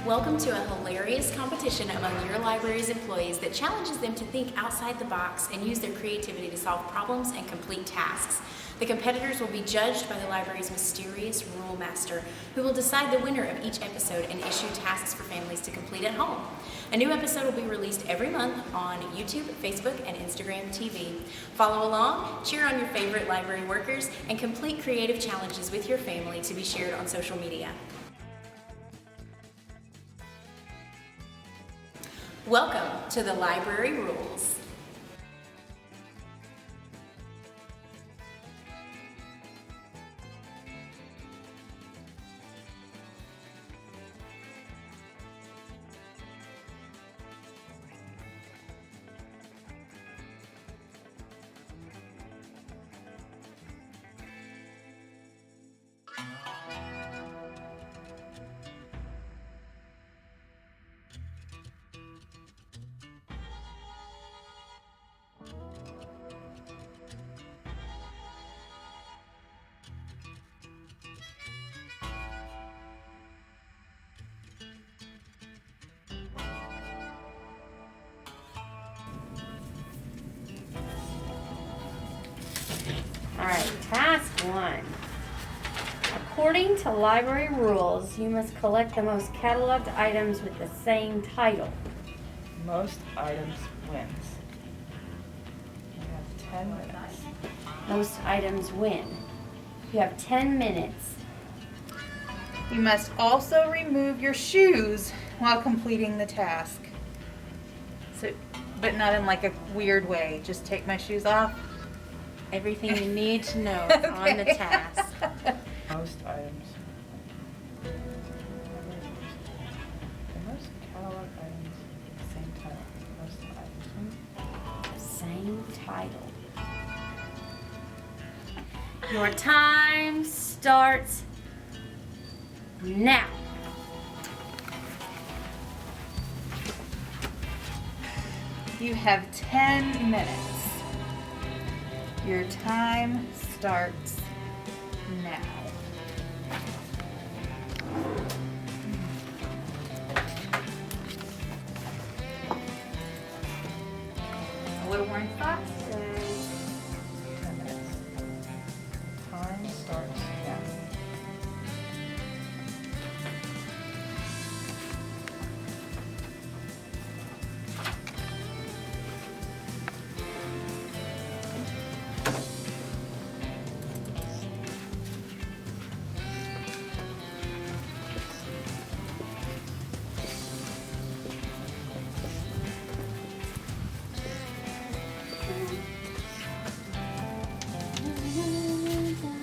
Welcome to a hilarious competition among your library's employees that challenges them to think outside the box and use their creativity to solve problems and complete tasks. The competitors will be judged by the library's mysterious rule master, who will decide the winner of each episode and issue tasks for families to complete at home. A new episode will be released every month on YouTube, Facebook, and Instagram TV. Follow along, cheer on your favorite library workers, and complete creative challenges with your family to be shared on social media. Welcome to the Library Rules. All right, task 1. According to library rules, you must collect the most cataloged items with the same title. Most items wins. You have 10 minutes. Most items win. You have 10 minutes. You must also remove your shoes while completing the task. So, but not in like a weird way. Just take my shoes off. Everything you need to know is on the task. Most items. The most catalog items with the same title. Most items. The same title. Your time starts now. You have 10 minutes. Your time starts now. A little warning spot. 10 minutes. Time starts now.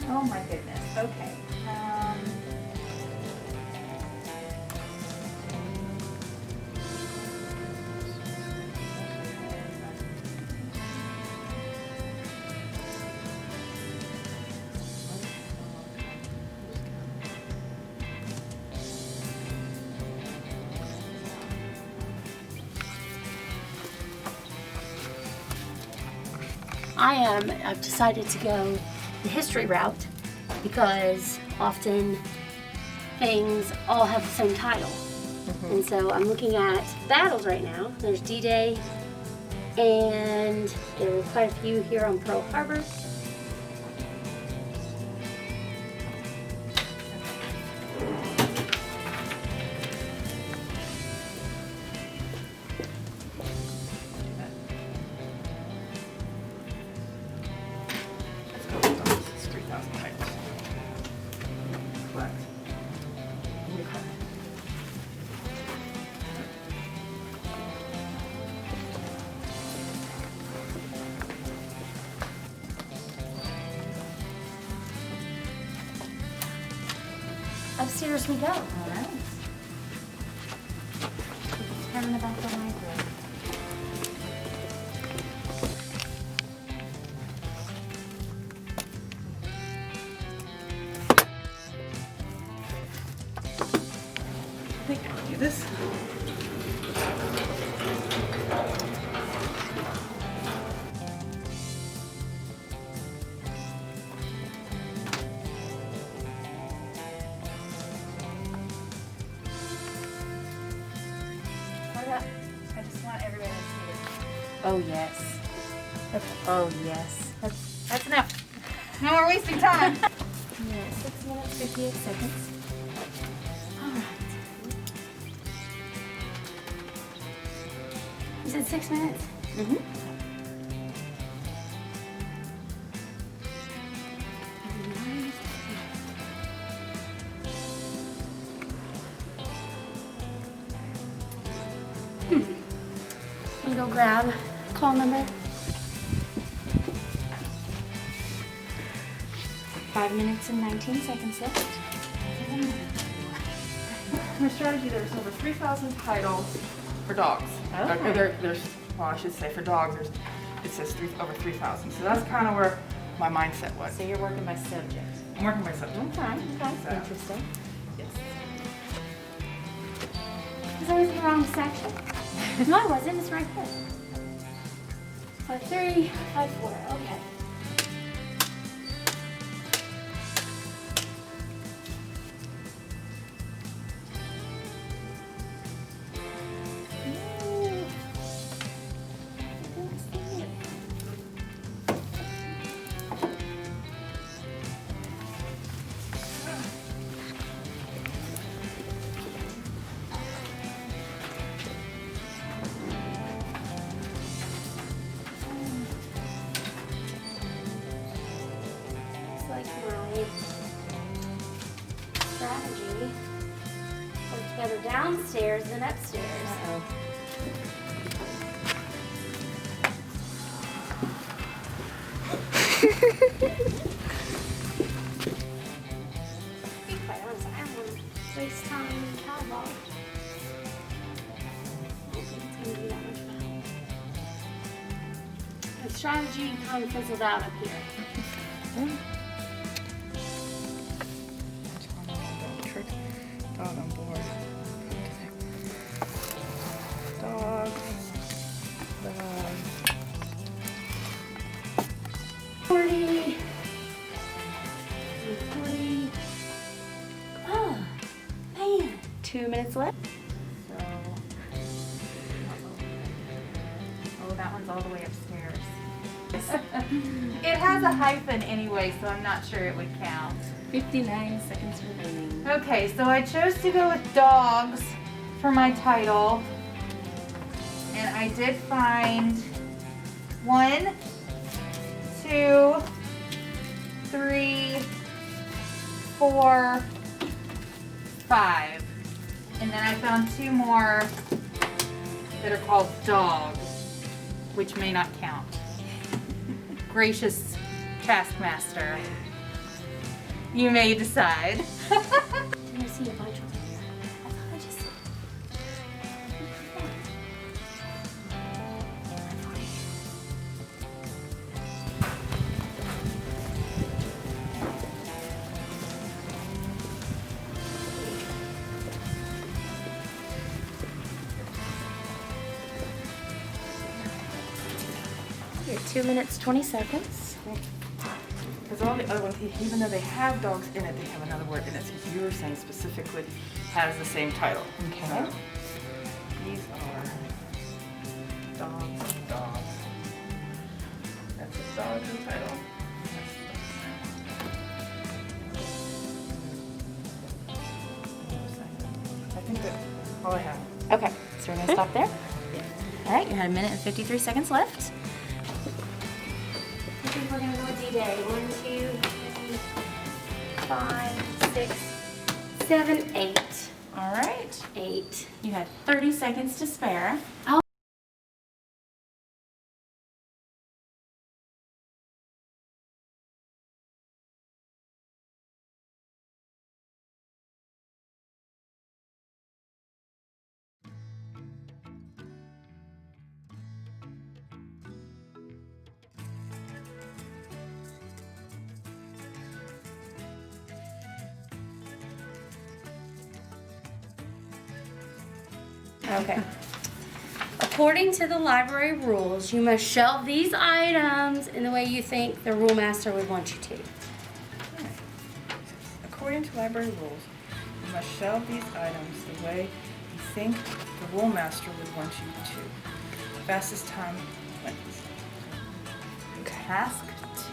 Oh my goodness. Okay. I've decided to go the history route because often things all have the same title. And so I'm looking at battles right now. There's D-Day, and there were quite a few here on Pearl Harbor. It's 3,000 titles. Correct. Upstairs we go. All right. Determine about the library. I think I can do this. Oh, yes. Oh, yes. That's enough. No more wasting time. Yeah, 6 minutes, 58 seconds. All right. You said 6 minutes? Mm-hmm. I'm gonna go grab call number. 5 minutes and 19 seconds left. My strategy, there's over 3,000 titles for dogs. Okay. There's, well, I should say for dogs, it says over 3,000. So that's kind of where my mindset was. So you're working by subject. I'm working myself. Okay, So, interesting. yes. Is I was in the wrong section. No, I wasn't. It's right there. 5-3, 5-4. Okay. Looks like my strategy works better downstairs than upstairs. Uh-oh. To be quite honest, I don't want to waste time in Powerball. I don't think it's going to be that much fun. The strategy kind of fizzled out up here. Trick dog on board. Dog. 40. 40. Oh, man. 2 minutes left. So, oh, that one's all the way upstairs. It has a hyphen anyway, so I'm not sure it would count. 59 seconds remaining. Okay, so I chose to go with dogs for my title. And I did find 1, 2, 3, 4, 5. And then I found 2 more that are called dogs, which may not count. Gracious Taskmaster, you may decide. Didn't I see a bunch of them? I thought I just saw. You're 2 minutes, 20 seconds. Because all the other ones, even though they have dogs in it, they have another word in it. So you were saying specifically has the same title. Okay. So these are dogs. That's a dog in the title. I think that's all I have. Okay, so we're gonna stop there. All right, you had 1 minute and 53 seconds left. I think we're gonna go with D-Day. 1, 2, 3, 5, 6, 7, 8. All right, 8. you had 30 seconds to spare. Okay. According to the library rules, you must shelve these items in the way you think the rule master would want you to. According to library rules, you must shelve these items the way you think the rule master would want you to. Fastest time Task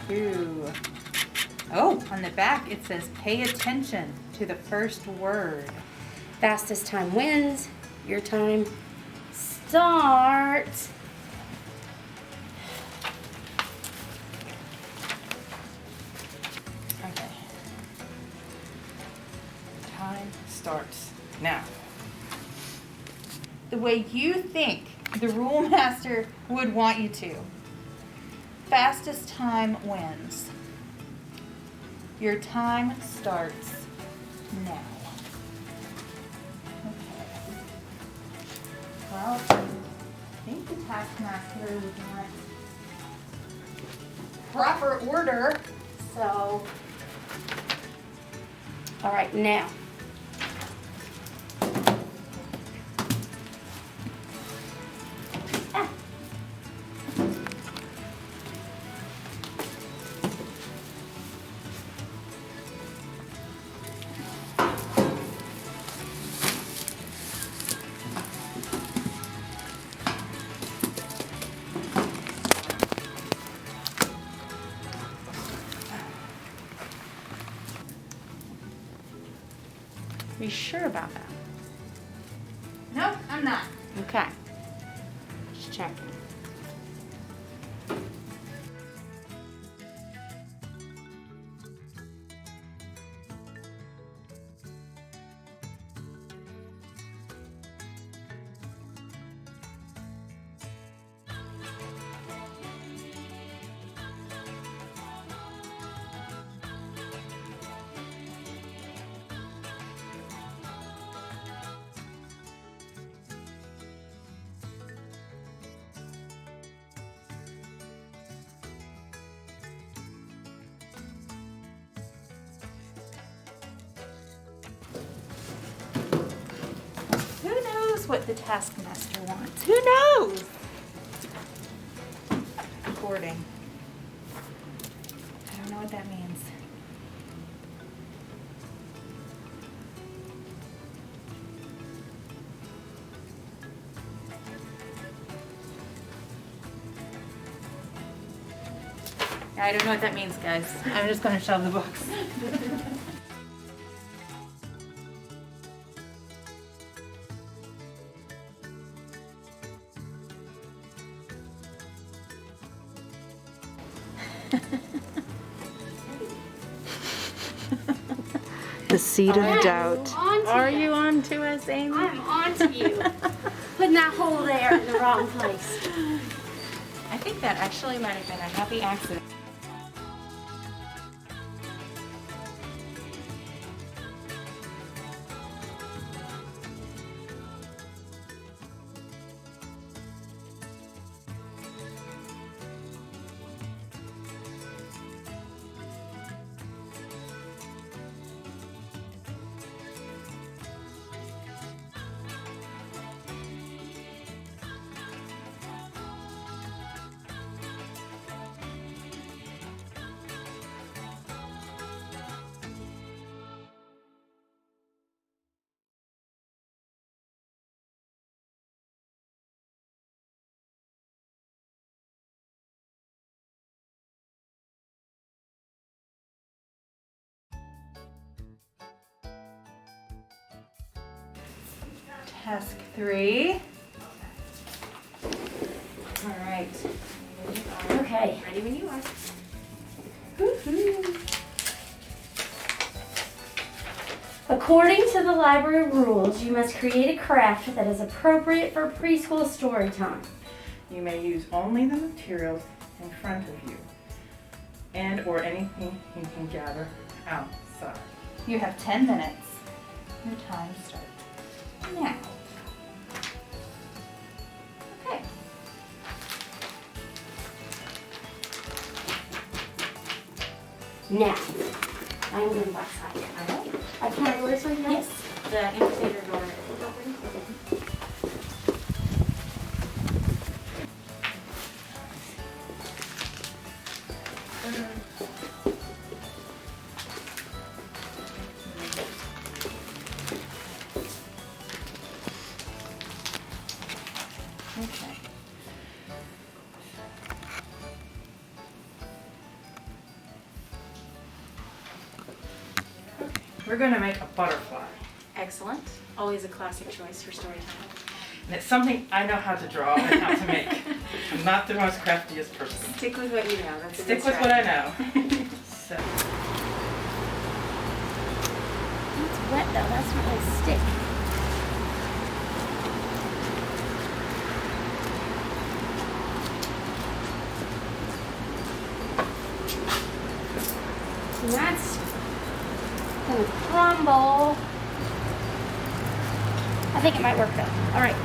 2. Oh, on the back it says pay attention to the first word. Fastest time wins. Your time starts. Okay. Time starts now. The way you think the rule master would want you to. Fastest time wins. Your time starts now. Okay. Well, I think the taskmaster would want proper order. So, all right, now. Ah. Are you sure about that? Nope, I'm not. Okay. Just checking. Who knows what the taskmaster wants? Who knows? Recording. I don't know what that means. I don't know what that means, guys. I'm just gonna shove the books. The seed of I'm doubt. on to Are you. you on to us, Amy? I'm on to you. Putting that hole there in the wrong place. I think that actually might have been a happy accident. Task 3. All right. Okay. Ready when you are. According to the library rules, you must create a craft that is appropriate for preschool story time. You may use only the materials in front of you and or anything you can gather outside. You have 10 minutes. Your time starts now. Okay. Now, I'm going backside. All right. Can I go this way now? Yes. The amphitheater door is open. Okay. we're going to make a butterfly. Excellent. Always a classic choice for story time. And it's something I know how to draw and how to make. I'm not the most craftiest person. Stick with what you know. That's a Stick good with what I strategy. know. So, It's wet though, that's not gonna stick. And that's gonna crumble. I think it might work though. All right.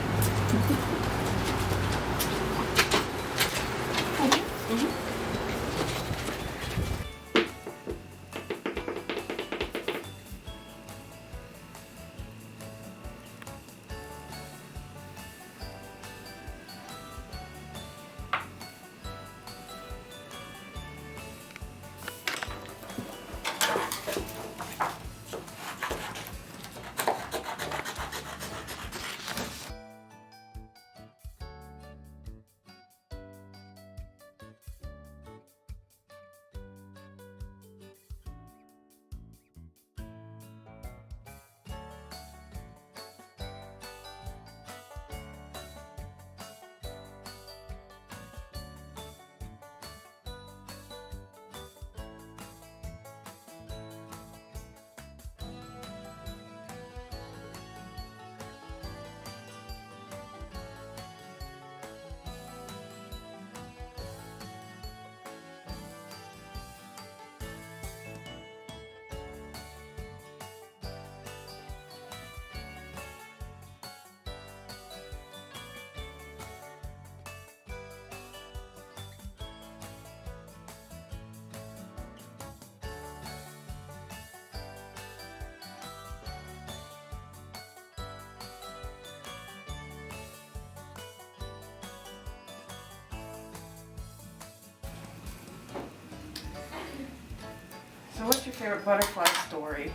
so what's your favorite butterfly story?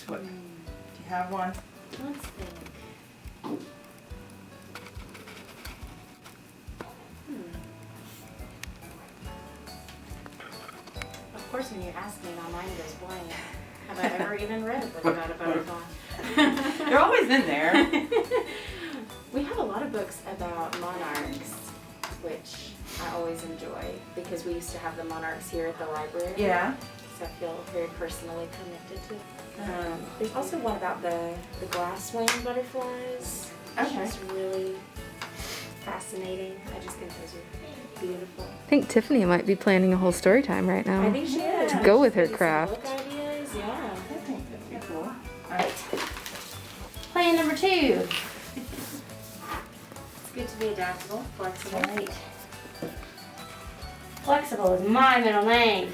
What, do you have one? Let's think. Of course, when you ask me, my mind goes blank. Have I ever even read a book about a butterfly? They're always in there. We have a lot of books about monarchs, which I always enjoy because we used to have the monarchs here at the library. Yeah. So I feel very personally connected to it. There's also one about the glass-winged butterflies, which Okay. is really fascinating. I just think those are beautiful. I think Tiffany might be planning a whole story time right now. I think she is. To go with her Maybe some craft. book ideas, yeah. I think that'd be cool. Alright. Plan number 2. It's good to be adaptable, flexible. Right. Flexible is my middle name.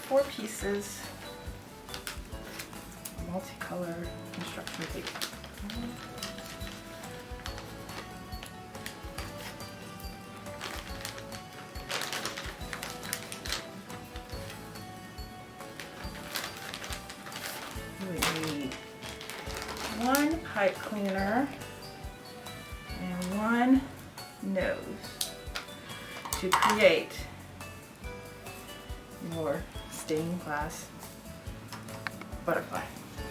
Four pieces, multicolor construction tape. one pipe cleaner and one nose to create your stained glass butterfly.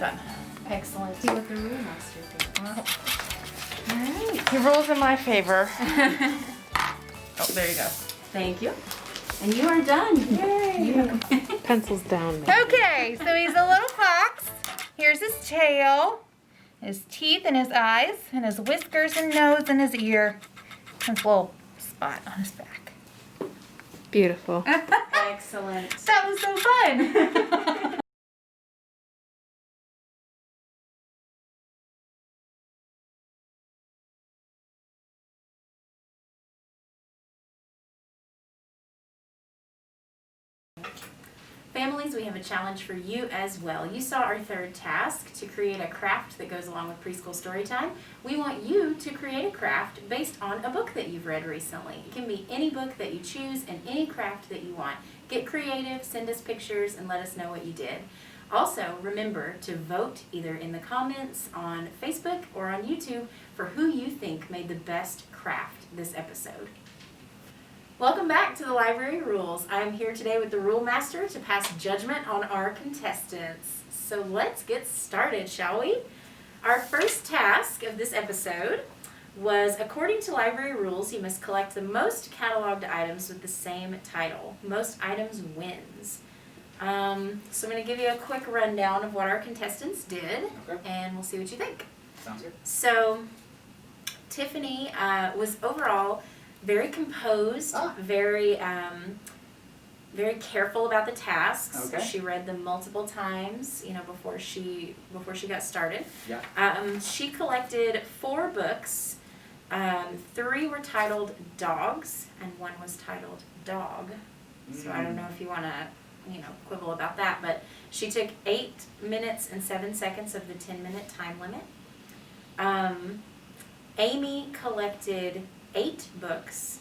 Done. Excellent. See what the rule master thinks. Well, alright. He rules in my favor. Oh, there you go. Thank you. And you are done. Yay! Pencils down. Mandy. Okay, so he's a little fox. Here's his tail, his teeth and his eyes, and his whiskers and nose and his ear. And his little spot on his back. Beautiful. Excellent. That was so fun. Families, we have a challenge for you as well. You saw our third task to create a craft that goes along with preschool story time. We want you to create a craft based on a book that you've read recently. It can be any book that you choose and any craft that you want. Get creative, send us pictures, and let us know what you did. Also, remember to vote either in the comments on Facebook or on YouTube for who you think made the best craft this episode. Welcome back to the Library Rules. I'm here today with the Rule Master to pass judgment on our contestants. So let's get started, shall we? Our first task of this episode was, according to library rules, you must collect the most cataloged items with the same title. Most items wins. So I'm going to give you a quick rundown of what our contestants did, and we'll see what you think. Sounds good. So Tiffany was overall very composed, very careful about the tasks. Okay. She read them multiple times, before she got started. Yeah. She collected 4 books. 3 were titled Dogs, and 1 was titled Dog. So I don't know if you want to, quibble about that, but she took 8 minutes and 7 seconds of the 10-minute time limit. Amy collected 8 books.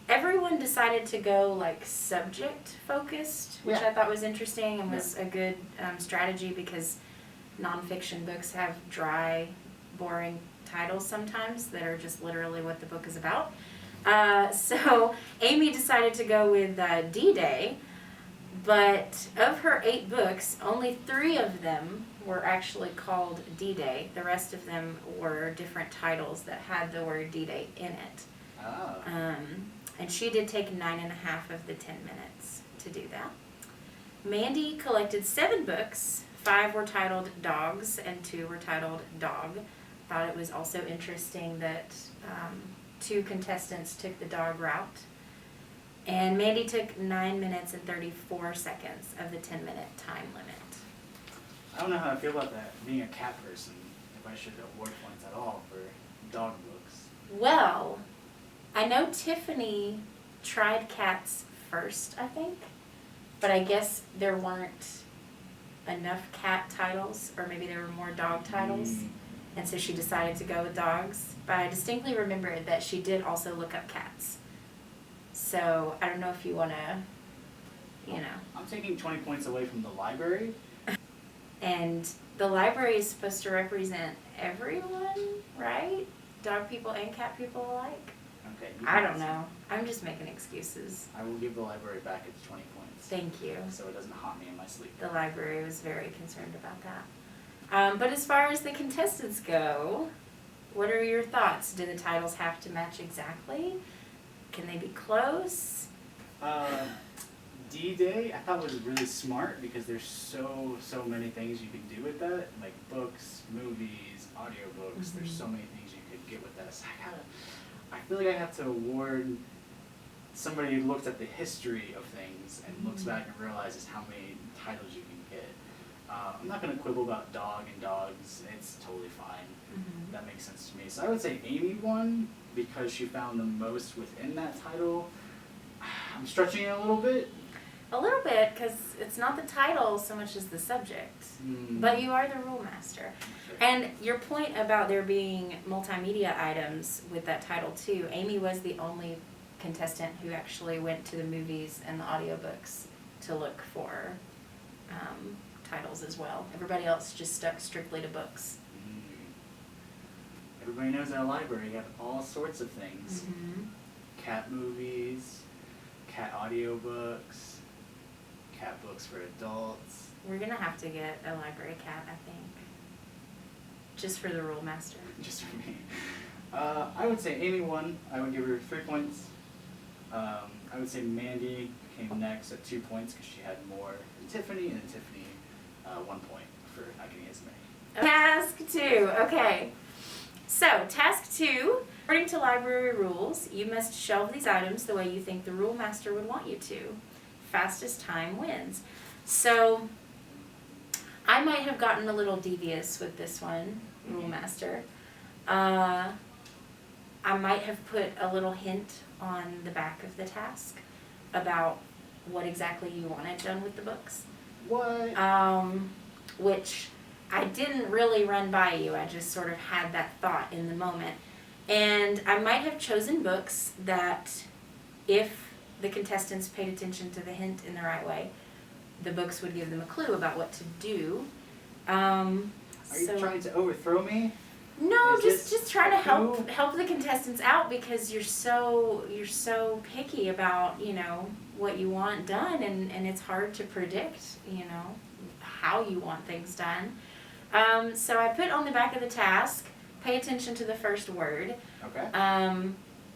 Everyone decided to go subject focused, which I thought was interesting and was a good strategy because nonfiction books have dry, boring titles sometimes that are just literally what the book is about. So Amy decided to go with D-Day, but of her 8 books, only 3 of them were actually called D-Day. The rest of them were different titles that had the word D-Day in it. Oh. And she did take 9.5 of the 10 minutes to do that. Mandy collected 7 books. 5 were titled Dogs and 2 were titled Dog. Thought it was also interesting that 2 contestants took the dog route. And Mandy took 9 minutes and 34 seconds of the 10-minute time limit. I don't know how I feel about that, being a cat person, if I should award points at all for dog books. Well, I know Tiffany tried cats first, I think, but I guess there weren't enough cat titles, or maybe there were more dog titles, and so she decided to go with dogs. But I distinctly remember that she did also look up cats. So I don't know if you want to, I'm taking 20 points away from the library. And the library is supposed to represent everyone, right? Dog people and cat people alike? Okay. I don't know. I'm just making excuses. I will give the library back its 20 points. Thank you. So it doesn't haunt me in my sleep. The library was very concerned about that. But as far as the contestants go, what are your thoughts? Do the titles have to match exactly? Can they be close? D-Day I thought was really smart because there's so many things you can do with that, like books, movies, audiobooks. There's so many things you could get with that. So I feel like I have to award somebody who looks at the history of things and looks back and realizes how many titles you can get. I'm not going to quibble about dog and dogs. It's totally fine. That makes sense to me. So I would say Amy won because she found the most within that title. I'm stretching it a little bit. A little bit, because it's not the title so much as the subject. But you are the rule master. And your point about there being multimedia items with that title too, Amy was the only contestant who actually went to the movies and the audiobooks to look for titles as well. Everybody else just stuck strictly to books. Everybody knows in a library you have all sorts of things. Cat movies, cat audiobooks, cat books for adults. We're gonna have to get a library cat, I think. Just for the rule master. Just for me. I would say Amy won. I would give her 3 points. I would say Mandy came next at 2 points because she had more than Tiffany, and Tiffany 1 point for not getting as many. Task 2, okay. So, task 2, according to library rules, you must shelve these items the way you think the rule master would want you to. Fastest time wins. So, I might have gotten a little devious with this one, rule master. I might have put a little hint on the back of the task about what exactly you wanted done with the books. What? Which I didn't really run by you. I just sort of had that thought in the moment. And I might have chosen books that, if the contestants paid attention to the hint in the right way, the books would give them a clue about what to do. Are you trying to overthrow me? No, Is just trying to clue? help the contestants out, because you're so picky about, you know, what you want done, and it's hard to predict, you know, how you want things done. So I put on the back of the task, pay attention to the first word. Okay.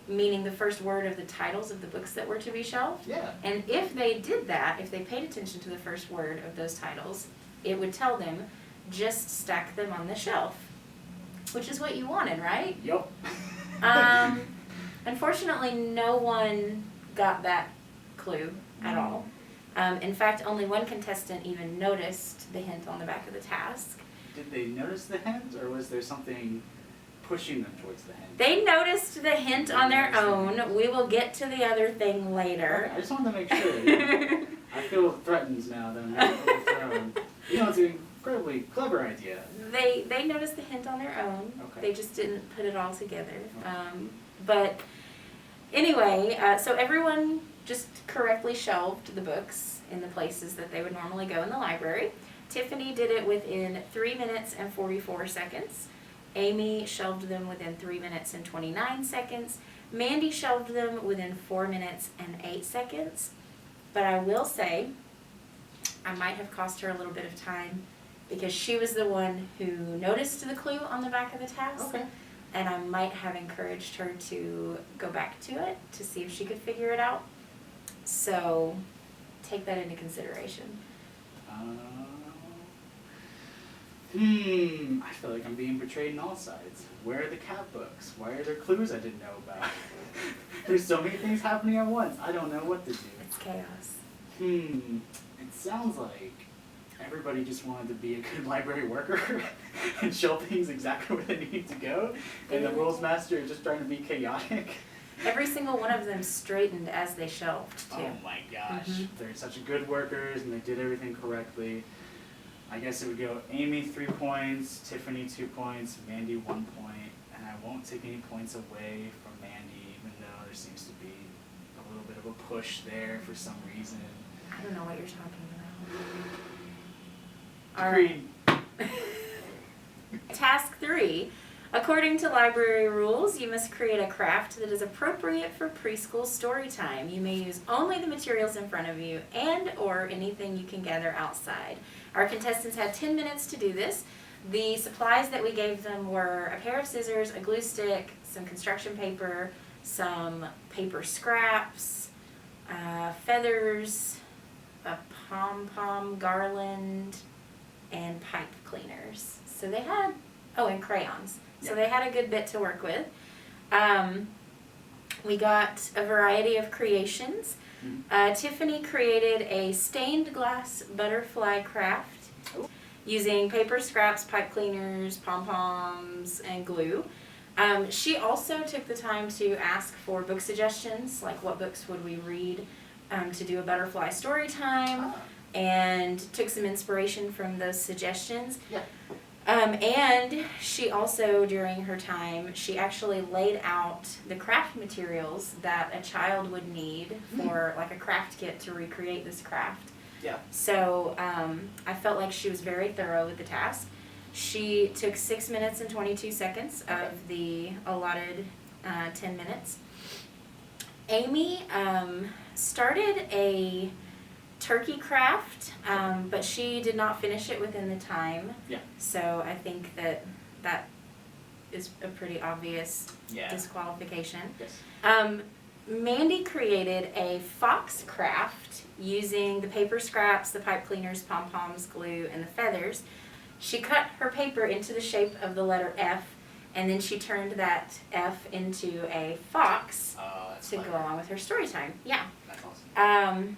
Meaning the first word of the titles of the books that were to be shelved. Yeah. And if they did that, if they paid attention to the first word of those titles, it would tell them, just stack them on the shelf. Which is what you wanted, right? Yup. Unfortunately, no one got that clue at all. In fact, only one contestant even noticed the hint on the back of the task. Did they notice the hint, or was there something pushing them towards the hint? They noticed the hint on their own. We will get to the other thing later. Okay, I just wanted to make sure. You know, I feel threatened now that I'm being overthrown. You know, it's an incredibly clever idea. They noticed the hint on their own. Okay. They just didn't put it all together. But anyway, so everyone just correctly shelved the books in the places that they would normally go in the library. Tiffany did it within 3 minutes and 44 seconds. Amy shelved them within 3 minutes and 29 seconds. Mandy shelved them within 4 minutes and 8 seconds. But I will say, I might have cost her a little bit of time, because she was the one who noticed the clue on the back of the task. Okay. And I might have encouraged her to go back to it to see if she could figure it out. So take that into consideration. I feel like I'm being betrayed on all sides. Where are the cat books? Why are there clues I didn't know about? There's so many things happening at once. I don't know what to do. It's chaos. It sounds like everybody just wanted to be a good library worker and show things exactly where they need to go, and the rules master is just trying to be chaotic. Every single one of them straightened as they shelved, too. Oh my gosh. They're such good workers and they did everything correctly. I guess it would go Amy 3 points, Tiffany 2 points, Mandy 1 point, and I won't take any points away from Mandy, even though there seems to be a little bit of a push there for some reason. I don't know what you're talking about. Agreed. Task 3. According to library rules, you must create a craft that is appropriate for preschool story time. You may use only the materials in front of you and or anything you can gather outside. Our contestants had 10 minutes to do this. The supplies that we gave them were a pair of scissors, a glue stick, some construction paper, some paper scraps, feathers, a pom-pom garland, and pipe cleaners. So they had, and crayons. So they had a good bit to work with. We got a variety of creations. Tiffany created a stained glass butterfly craft using paper scraps, pipe cleaners, pom-poms, and glue. She also took the time to ask for book suggestions, like what books would we read to do a butterfly story time, and took some inspiration from those suggestions. Yeah. And she also, during her time, she actually laid out the craft materials that a child would need for like a craft kit to recreate this craft. Yeah. So I felt like she was very thorough with the task. She took 6 minutes and 22 seconds of the allotted 10 minutes. Amy started a turkey craft, but she did not finish it within the time. Yeah. So I think that is a pretty obvious disqualification. Yes. Mandy created a fox craft using the paper scraps, the pipe cleaners, pom-poms, glue, and the feathers. She cut her paper into the shape of the letter F, and then she turned that F into a fox to go along with her story time. Yeah. That's awesome.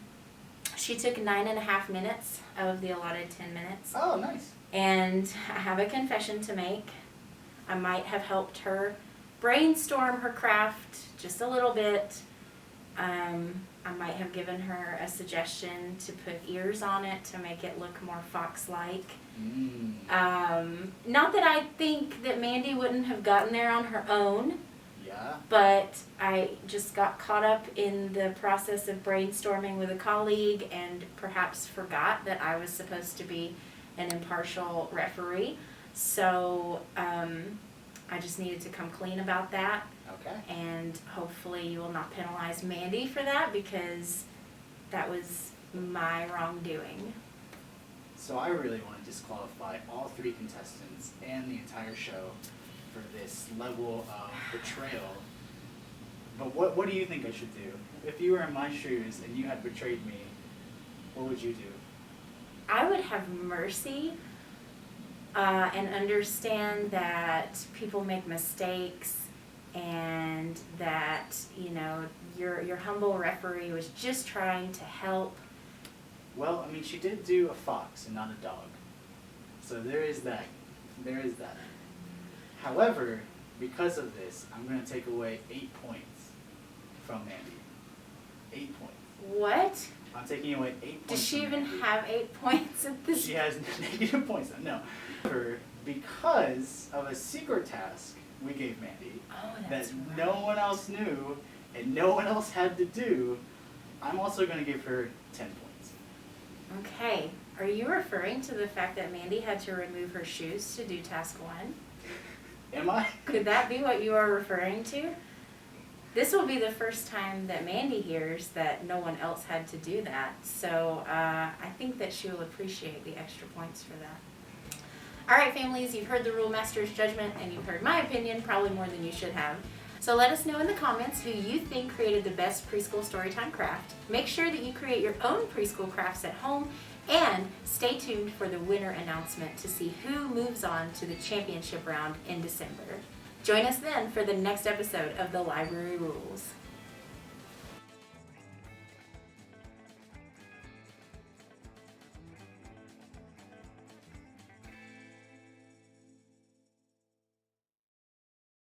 She took 9.5 minutes of the allotted 10 minutes. Oh, nice. And I have a confession to make. I might have helped her brainstorm her craft just a little bit. I might have given her a suggestion to put ears on it to make it look more fox-like. Not that I think that Mandy wouldn't have gotten there on her own. Yeah. But I just got caught up in the process of brainstorming with a colleague and perhaps forgot that I was supposed to be an impartial referee. So I just needed to come clean about that. Okay. And hopefully you will not penalize Mandy for that, because that was my wrongdoing. So I really want to disqualify all 3 contestants and the entire show for this level of betrayal. But what do you think I should do? If you were in my shoes and you had betrayed me, what would you do? I would have mercy and understand that people make mistakes, and that, you know, your humble referee was just trying to help. Well, I mean, she did do a fox and not a dog. So there is that. There is that. However, because of this, I'm going to take away 8 points from Mandy. 8 points. What? I'm taking away 8 points. Does she from even Mandy. have 8 points at this? She has negative points. No. Because of a secret task we gave Mandy that no one else knew and no one else had to do, I'm also going to give her 10 points. Okay. Are you referring to the fact that Mandy had to remove her shoes to do task 1? Am I? Could that be what you are referring to? This will be the first time that Mandy hears that no one else had to do that. So I think that she will appreciate the extra points for that. All right, families, you've heard the Rule Master's judgment, and you've heard my opinion, probably more than you should have. So let us know in the comments who you think created the best preschool storytime craft. Make sure that you create your own preschool crafts at home, and stay tuned for the winner announcement to see who moves on to the championship round in December. Join us then for the next episode of The Library Rules.